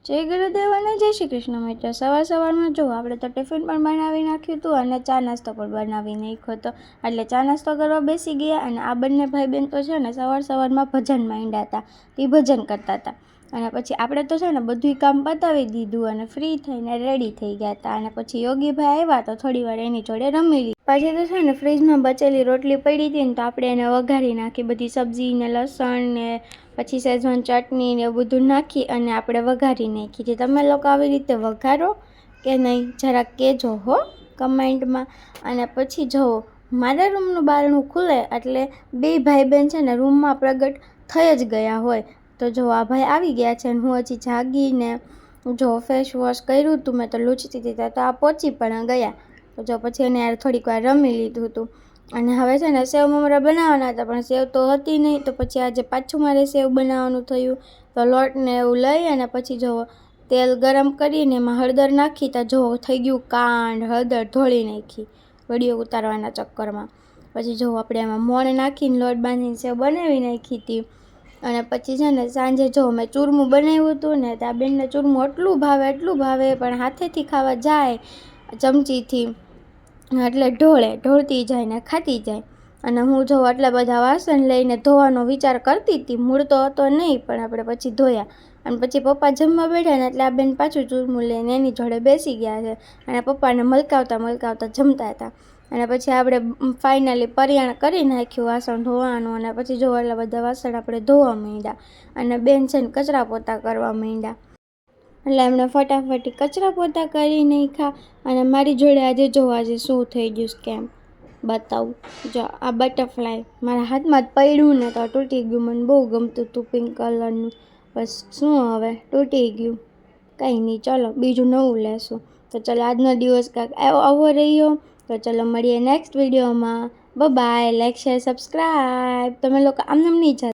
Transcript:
જય ગુરુદેવ અને જય શ્રી કૃષ્ણ મિત્રો. સવારમાં જો આપણે તો ટિફિન પણ બનાવી નાખ્યું હતું અને ચા નાસ્તો પણ બનાવી નાખ્યો હતો. એટલે ચા નાસ્તો કરવા બેસી ગયા અને આ બંને ભાઈ બહેન તો છે ને સવારમાં ભજન માંડ્યા હતા. તે ભજન કરતા હતા અને પછી આપણે તો છે ને બધું કામ પતાવી દીધું અને ફ્રી થઈને રેડી થઈ ગયા હતા. અને પછી યોગીભાઈ આવ્યા તો થોડી વાર એની જોડે રમી લીધી. પછી તો છે ને ફ્રીજમાં બચેલી રોટલી પડી હતી ને તો આપણે એને વઘારી નાખી, બધી સબ્જી ને લસણ ને પછી શેઝવાન ચટણી ને એવું બધું નાખી અને આપણે વઘારી નાખી હતી. તમે લોકો આવી રીતે વઘારો કે નહીં જરાક કહેજો હો કમેન્ટમાં. અને પછી જુઓ મારા રૂમનું બારણું ખુલે એટલે બે ભાઈ બહેન છે ને રૂમમાં પ્રગટ થઈ જ ગયા હોય. તો જો આ ભાઈ આવી ગયા છે અને હું હજી જાગીને જો ફેસ વોશ કર્યું હતું, મેં તો લૂછતી હતી તો આ પહોંચી પણ ગયા. તો જો પછી એને યાર થોડીક વાર રમી લીધું હતું અને હવે છે ને સેવ મમરા બનાવવાના હતા પણ સેવ તો હતી નહીં. તો પછી આજે પાછું મારે સેવ બનાવવાનું થયું. તો લોટને એવું લઈ અને પછી જો તેલ ગરમ કરીને એમાં હળદર નાખી તો જો થઈ ગયું કાંડ, હળદર ધોળી નાખી વિડીયો ઉતારવાના ચક્કરમાં. પછી જો આપણે એમાં મોણ નાખીને લોટ બાંધીને સેવ બનાવી નાખી હતી. અને પછી છે ને સાંજે જો મેં ચૂરમું બનાવ્યું હતું ને ત્યાં બેનને ચૂરમું એટલું ભાવે પણ હાથેથી ખાવા જાય ચમચીથી એટલે ઢોળતી જાય ને ખાતી જાય. અને હું જો આટલા બધા વાસણ લઈને ધોવાનો વિચાર કરતી હતી, મૂળ તો હતો નહીં પણ આપણે પછી ધોયા. અને પછી પપ્પા જમવા બેઠા ને એટલે આ બેન પાછું ચૂરમું લઈને એની જોડે બેસી ગયા છે અને પપ્પાને મલકાવતા જમતા હતા. અને પછી આપણે ફાઇનલી પરિયાણ કરી નાખ્યું વાસણ ધોવાનું. અને પછી જો એટલા બધા વાસણ આપણે ધોવા માંડ્યા અને બેન છે ને કચરા પોતા કરવા માંડ્યા. એટલે એમણે ફટાફટ કચરા પોતા કરી નાખ્યા. અને મારી જોડે આજે શું થઈ ગયું સ્કેમ બતાવું. જો આ બટરફ્લાય મારા હાથમાં જ પડ્યું ને તો તૂટી ગયું. મને બહુ ગમતું હતું પિંક કલરનું. બસ શું હવે તૂટી ગયું, કંઈ નહીં, ચલો બીજું નવું લેશું. તો ચલો આજનો દિવસ કાંઈક આવો રહ્યો. તો ચલો મળીએ નેક્સ્ટ વિડીયોમાં. બાય. Like, share, subscribe. તમે લોકો આમ નહીં